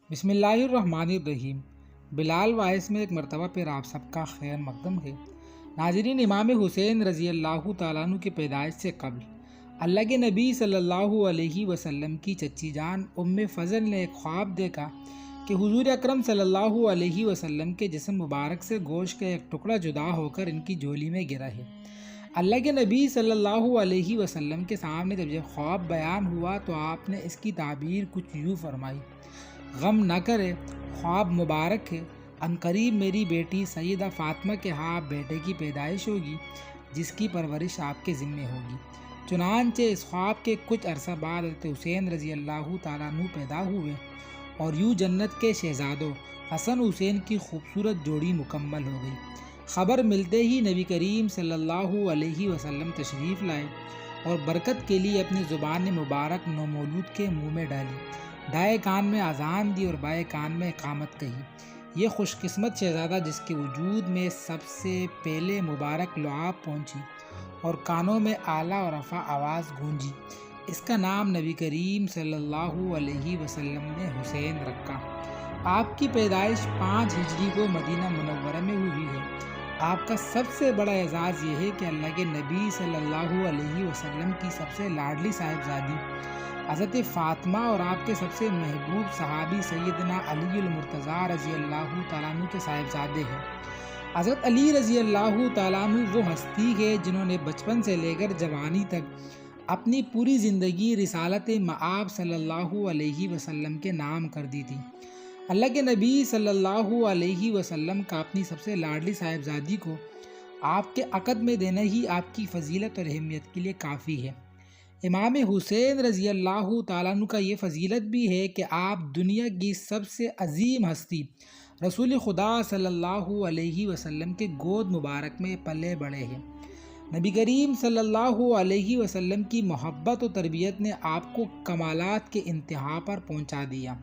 بسم اللہ الرحمن الرحیم۔ بلال وائس میں ایک مرتبہ پھر آپ سب کا خیر مقدم ہے۔ ناظرین، امام حسین رضی اللہ تعالیٰ عنہ کی پیدائش سے قبل اللہ کے نبی صلی اللہ علیہ وسلم کی چچی جان ام فضل نے ایک خواب دیکھا کہ حضور اکرم صلی اللہ علیہ وسلم کے جسم مبارک سے گوشت کا ایک ٹکڑا جدا ہو کر ان کی جھولی میں گرا ہے۔ اللہ کے نبی صلی اللہ علیہ وسلم کے سامنے جب یہ خواب بیان ہوا تو آپ نے اس کی تعبیر کچھ یوں فرمائی: غم نہ کرے، خواب مبارک ہے، عنقریب میری بیٹی سیدہ فاطمہ کے ہاں بیٹے کی پیدائش ہوگی جس کی پرورش آپ کے ذمے ہوگی۔ چنانچہ اس خواب کے کچھ عرصہ بعد حضرت حسین رضی اللہ تعالیٰ عنہ پیدا ہوئے اور یوں جنت کے شہزادوں حسن حسین کی خوبصورت جوڑی مکمل ہو گئی۔ خبر ملتے ہی نبی کریم صلی اللہ علیہ وسلم تشریف لائے اور برکت کے لیے اپنی زبان مبارک نومولود کے منہ میں ڈالی، دائیں کان میں اذان دی اور بائیں کان میں اقامت کہی۔ یہ خوش قسمت شہزادہ جس کے وجود میں سب سے پہلے مبارک لعاب پہنچی اور کانوں میں اعلیٰ اور رفع آواز گونجی، اس کا نام نبی کریم صلی اللہ علیہ وسلم نے حسین رکھا۔ آپ کی پیدائش 5 ہجری کو مدینہ منورہ میں ہوئی ہے۔ آپ کا سب سے بڑا اعزاز یہ ہے کہ اللہ کے نبی صلی اللہ علیہ وسلم کی سب سے لاڈلی صاحبزادی حضرت فاطمہ اور آپ کے سب سے محبوب صحابی سیدنا علی المرتضیٰ رضی اللہ تعالیٰ عنہ کے صاحبزادے ہیں۔ حضرت علی رضی اللہ تعالیٰ عنہ وہ ہستی ہے جنہوں نے بچپن سے لے کر جوانی تک اپنی پوری زندگی رسالت مآب صلی اللہ علیہ وسلم کے نام کر دی تھی۔ اللہ کے نبی صلی اللہ علیہ وسلم کا اپنی سب سے لاڈلی صاحبزادی کو آپ کے عقد میں دینا ہی آپ کی فضیلت اور اہمیت کے لیے کافی ہے۔ امام حسین رضی اللہ تعالیٰ عنہ کا یہ فضیلت بھی ہے کہ آپ دنیا کی سب سے عظیم ہستی رسول خدا صلی اللہ علیہ وسلم کے گود مبارک میں پلے بڑھے ہیں۔ نبی کریم صلی اللہ علیہ وسلم کی محبت و تربیت نے آپ کو کمالات کے انتہا پر پہنچا دیا۔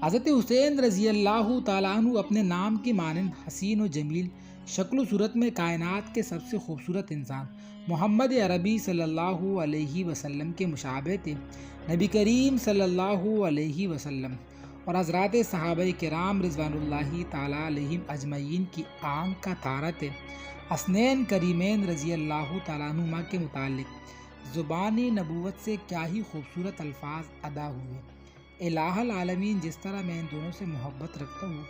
حضرت حسین رضی اللہ تعالیٰ عنہ اپنے نام کی مانند حسین و جمیل، شکل و صورت میں کائنات کے سب سے خوبصورت انسان محمد عربی صلی اللہ علیہ وسلم کے مشابہ تھے۔ نبی کریم صلی اللہ علیہ وسلم اور حضرات صحابہ کرام رضوان اللہ تعالیٰ علیہم اجمعین کی آنکھ کا تارا تھے۔ حسنین کریمین رضی اللہ تعالیٰ عنہما کے متعلق زبانی نبوت سے کیا ہی خوبصورت الفاظ ادا ہوئے: الہ العالمین، جس طرح میں ان دونوں سے محبت رکھتا ہوں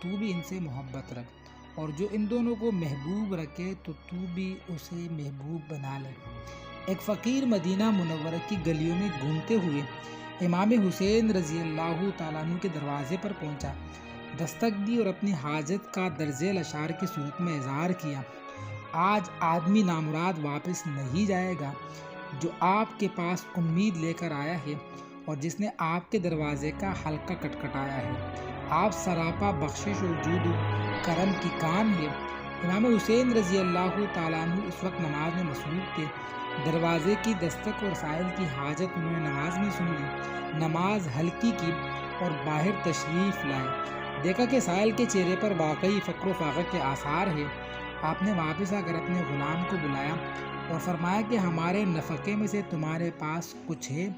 تو بھی ان سے محبت رکھ، اور جو ان دونوں کو محبوب رکھے تو بھی اسے محبوب بنا لے۔ ایک فقیر مدینہ منورہ کی گلیوں میں گھومتے ہوئے امام حسین رضی اللہ تعالیٰ عنہ کے دروازے پر پہنچا، دستک دی اور اپنی حاجت کا درج الاشعار کی صورت میں اظہار کیا: آج آدمی نامراد واپس نہیں جائے گا جو آپ کے پاس امید لے کر آیا ہے اور جس نے آپ کے دروازے کا حلقہ کٹکھٹایا ہے۔ آپ سراپا بخشش و جود و کرم کی کان ہے۔ امام حسین رضی اللہ تعالیٰ عنہ اس وقت نماز میں مصروف تھے۔ دروازے کی دستک اور سائل کی حاجت انہوں نے نماز میں سن لی، نماز ہلکی کی اور باہر تشریف لائے۔ دیکھا کہ سائل کے چہرے پر واقعی فقر و فاقہ کے آثار ہے۔ آپ نے واپس آ کر اپنے غلام کو بلایا اور فرمایا کہ ہمارے نفقے میں سے تمہارے پاس کچھ ہے؟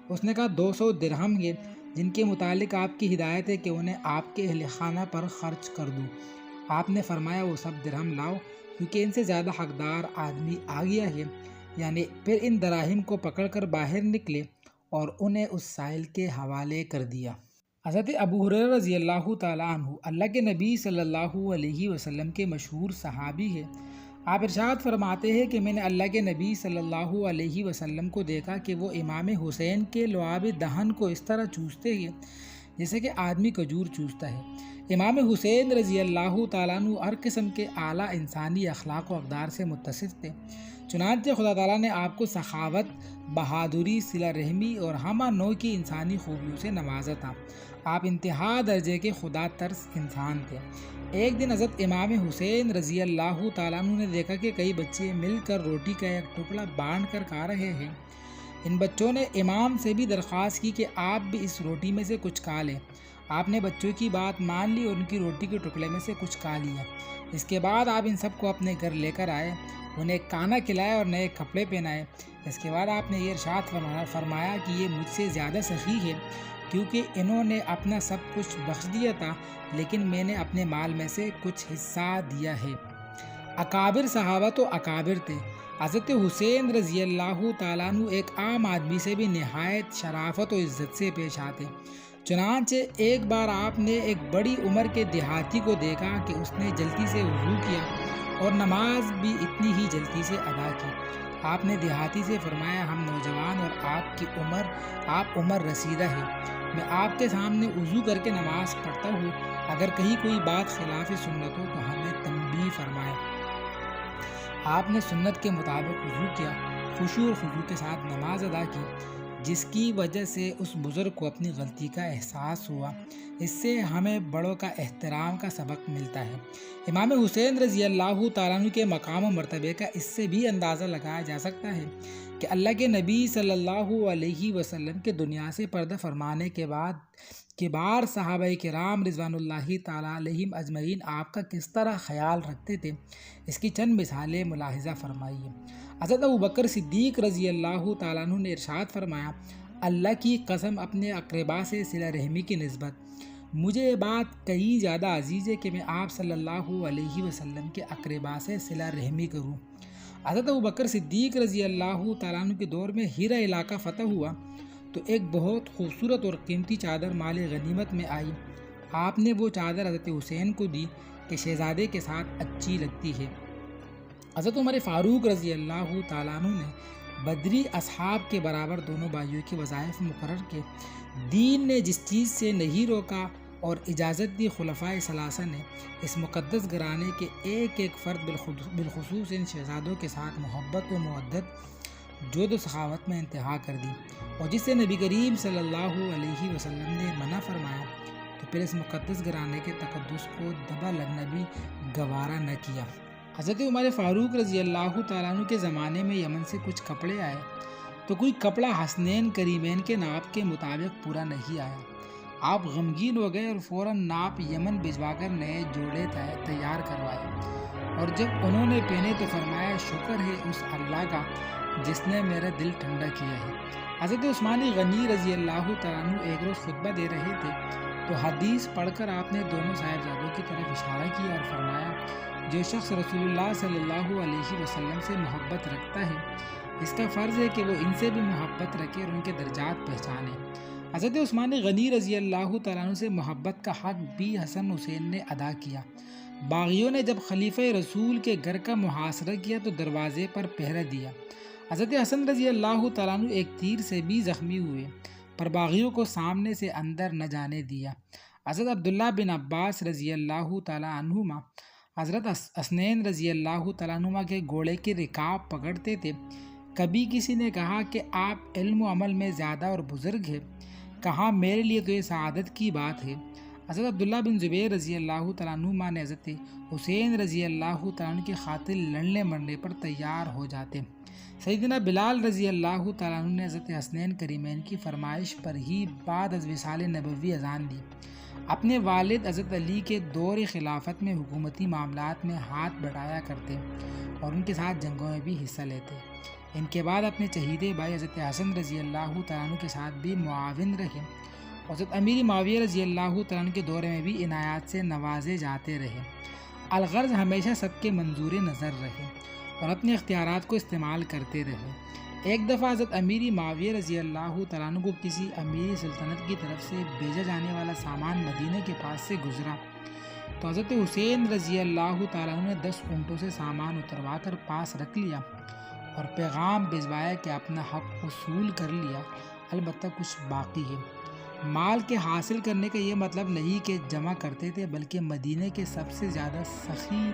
اس نے کہا 200 درہم ہے، جن کے متعلق آپ کی ہدایت ہے کہ انہیں آپ کے اہل خانہ پر خرچ کر دوں۔ آپ نے فرمایا وہ سب درہم لاؤ کیونکہ ان سے زیادہ حقدار آدمی آ گیا ہے۔ یعنی پھر ان دراہم کو پکڑ کر باہر نکلے اور انہیں اس سائل کے حوالے کر دیا۔ حضرت ابو ہریرہ رضی اللہ تعالیٰ عنہ اللہ کے نبی صلی اللہ علیہ وسلم کے مشہور صحابی ہے۔ آپ ارشاد فرماتے ہیں کہ میں نے اللہ کے نبی صلی اللہ علیہ وسلم کو دیکھا کہ وہ امام حسین کے لعاب دہن کو اس طرح چوستے ہیں جیسے کہ آدمی کھجور چوستا ہے۔ امام حسین رضی اللہ تعالیٰ عنہ ہر قسم کے اعلیٰ انسانی اخلاق و اقدار سے متصف تھے، چنانچہ خدا تعالیٰ نے آپ کو سخاوت، بہادری، صلہ رحمی اور ہمہ نوع کی انسانی خوبیوں سے نوازا تھا۔ آپ انتہا درجے کے خدا ترس انسان تھے۔ ایک دن حضرت امام حسین رضی اللہ تعالیٰ عنہ نے دیکھا کہ کئی بچے مل کر روٹی کا ایک ٹکڑا بانٹ کر کھا رہے ہیں۔ ان بچوں نے امام سے بھی درخواست کی کہ آپ بھی اس روٹی میں سے کچھ کھا لیں۔ آپ نے بچوں کی بات مان لی اور ان کی روٹی کے ٹکڑے میں سے کچھ کھا لیا۔ اس کے بعد آپ ان سب کو اپنے گھر لے کر آئے، انہیں کھانا کھلائے اور نئے کپڑے پہنائے۔ اس کے بعد آپ نے یہ ارشاد فرمایا کہ یہ مجھ سے زیادہ سخی ہے کیونکہ انہوں نے اپنا سب کچھ بخش دیا تھا، لیکن میں نے اپنے مال میں سے کچھ حصہ دیا ہے۔ اکابر صحابہ تو اکابر تھے۔ حضرت حسین رضی اللہ تعالیٰ عنہ ایک عام آدمی سے بھی نہایت شرافت و عزت سے پیش آتے۔ چنانچہ ایک بار آپ نے ایک بڑی عمر کے دیہاتی کو دیکھا کہ اس نے جلدی سے وضو کیا اور نماز بھی اتنی ہی جلدی سے ادا کی۔ آپ نے دیہاتی سے فرمایا، ہم نوجوان اور آپ عمر رسیدہ ہے، میں آپ کے سامنے وضو کر کے نماز پڑھتا ہوں، اگر کہیں کوئی بات خلاف سنت ہو تو ہمیں تنبیہ فرمائے۔ آپ نے سنت کے مطابق وضو کیا، خشوع اور خضوع کے ساتھ نماز ادا کی، جس کی وجہ سے اس بزرگ کو اپنی غلطی کا احساس ہوا۔ اس سے ہمیں بڑوں کا احترام کا سبق ملتا ہے۔ امام حسین رضی اللہ تعالیٰ عنہ کے مقام و مرتبے کا اس سے بھی اندازہ لگایا جا سکتا ہے کہ اللہ کے نبی صلی اللہ علیہ وسلم کے دنیا سے پردہ فرمانے کے بعد کبار صحابہ کرام رضوان اللہ تعالیٰ علیہم اجمعین آپ کا کس طرح خیال رکھتے تھے، اس کی چند مثالیں ملاحظہ فرمائیے۔ حضرت ابوبکر صدیق رضی اللہ تعالیٰ عنہ نے ارشاد فرمایا، اللہ کی قسم اپنے اقربا سے صلہ رحمی کی نسبت مجھے یہ بات کہیں زیادہ عزیز ہے کہ میں آپ صلی اللہ علیہ وسلم کے اقربا سے صلہ رحمی کروں۔ حضرت ابوبکر صدیق رضی اللہ تعالیٰ عنہ کے دور میں ہیرا علاقہ فتح ہوا تو ایک بہت خوبصورت اور قیمتی چادر مال غنیمت میں آئی۔ آپ نے وہ چادر حضرت حسین کو دی کہ شہزادے کے ساتھ اچھی لگتی ہے۔ حضرت عمر فاروق رضی اللہ تعالیٰ عنہ نے بدری اصحاب کے برابر دونوں بھائیوں کے وظائف مقرر کیے۔ دین نے جس چیز سے نہیں روکا اور اجازت دی، خلفائے ثلاثہ نے اس مقدس گھرانے کے ایک ایک فرد بالخصوص ان شہزادوں کے ساتھ محبت و مودت، جود و سخاوت میں انتہا کر دی، اور جس سے نبی کریم صلی اللہ علیہ وسلم نے منع فرمایا تو پھر اس مقدس گھرانے کے تقدس کو دبا لگنا بھی گوارا نہ کیا۔ حضرت عمر فاروق رضی اللہ تعالیٰ عنہ کے زمانے میں یمن سے کچھ کپڑے آئے تو کوئی کپڑا حسنین کریمین کے ناپ کے مطابق پورا نہیں آیا۔ آپ غمگین ہو گئے اور فوراً ناپ یمن بھجوا کر نئے جوڑے تیار کروائے، اور جب انہوں نے پہنے تو فرمایا، شکر ہے اس اللہ کا جس نے میرا دل ٹھنڈا کیا ہے۔ حضرت عثمان غنی رضی اللہ تعالیٰ عنہ ایک روز خطبہ دے رہے تھے تو حدیث پڑھ کر آپ نے دونوں صاحبزادوں کی طرف اشارہ کیا اور فرمایا، جو شخص رسول اللہ صلی اللہ علیہ وسلم سے محبت رکھتا ہے، اس کا فرض ہے کہ وہ ان سے بھی محبت رکھے اور ان کے درجات پہچانے۔ حضرت عثمان غنی رضی اللہ تعالیٰ عنہ سے محبت کا حق بھی حسن حسین نے ادا کیا۔ باغیوں نے جب خلیفہ رسول کے گھر کا محاصرہ کیا تو دروازے پر پہرہ دیا۔ حضرت حسن رضی اللہ تعالیٰ عنہ ایک تیر سے بھی زخمی ہوئے، پر باغیوں کو سامنے سے اندر نہ جانے دیا۔ حضرت عبداللہ بن عباس رضی اللہ تعالیٰ عنہما حضرت حسنین رضی اللہ تعالیٰ عنہما کے گھوڑے کی رکاب پکڑتے تھے۔ کبھی کسی نے کہا کہ آپ علم و عمل میں زیادہ اور بزرگ ہیں، کہا میرے لیے تو یہ سعادت کی بات ہے۔ حضرت عبداللہ بن زبیر رضی اللہ تعالیٰ عنہما نے حضرت حسین رضی اللہ تعالیٰ عنہ کی خاطر لڑنے مرنے پر تیار ہو جاتے۔ سیدنا بلال رضی اللہ تعالیٰ عنہ نے حضرت حسنین کریمین کی فرمائش پر ہی بعد از وصال نبوی اذان دی۔ اپنے والد حضرت علی کے دور خلافت میں حکومتی معاملات میں ہاتھ بٹایا کرتے اور ان کے ساتھ جنگوں میں بھی حصہ لیتے۔ ان کے بعد اپنے چہیدے بھائی حضرت حسن رضی اللہ تعالیٰ عنہ کے ساتھ بھی معاون رہے۔ حضرت امیر معاویہ رضی اللہ تعالیٰ عنہ کے دور میں بھی عنایات سے نوازے جاتے رہے۔ الغرض ہمیشہ سب کے منظور نظر رہے اور اپنے اختیارات کو استعمال کرتے رہے۔ ایک دفعہ حضرت امیر معاویہ رضی اللہ تعالیٰ عنہ کو کسی امیر سلطنت کی طرف سے بھیجا جانے والا سامان مدینہ کے پاس سے گزرا تو حضرت حسین رضی اللہ تعالیٰ عنہ نے 10 اونٹوں سے سامان اتروا کر پاس رکھ لیا اور پیغام بھجوایا کہ اپنا حق وصول کر لیا، البتہ کچھ باقی ہے۔ مال کے حاصل کرنے کا یہ مطلب نہیں کہ جمع کرتے تھے، بلکہ مدینہ کے سب سے زیادہ سخی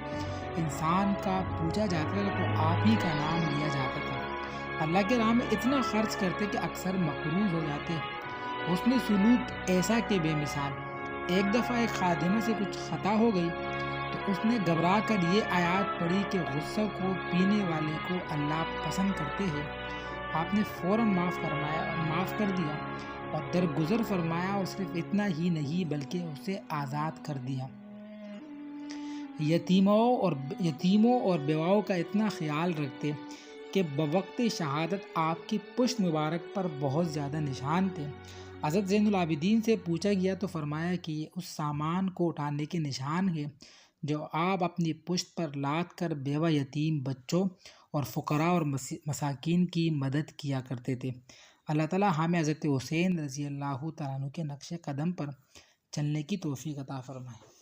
انسان کا پوچھا جاتا تھا تو آپ ہی کا نام لیا جاتا تھا۔ اللہ کے راہ میں اتنا خرچ کرتے کہ اکثر مقروض ہو جاتے۔ حسن سلوک ایسا کہ بے مثال۔ ایک دفعہ ایک خادمہ سے کچھ خطا ہو گئی تو اس نے گھبرا کر یہ آیات پڑھی کہ غصہ کو پینے والے کو اللہ پسند کرتے ہیں۔ آپ نے فوراً معاف کر دیا اور درگزر فرمایا، اور صرف اتنا ہی نہیں بلکہ اسے آزاد کر دیا۔ یتیموں اور بیواؤں کا اتنا خیال رکھتے کہ بوقت شہادت آپ کی پشت مبارک پر بہت زیادہ نشان تھے۔ حضرت زین العابدین سے پوچھا گیا تو فرمایا کہ یہ اس سامان کو اٹھانے کے نشان ہے جو آپ اپنی پشت پر لاد کر بیوہ یتیم بچوں اور فقراء اور مساکین کی مدد کیا کرتے تھے۔ اللہ تعالیٰ ہمیں حضرت حسین رضی اللہ تعالیٰ عنہ کے نقش قدم پر چلنے کی توفیق عطا فرمائے۔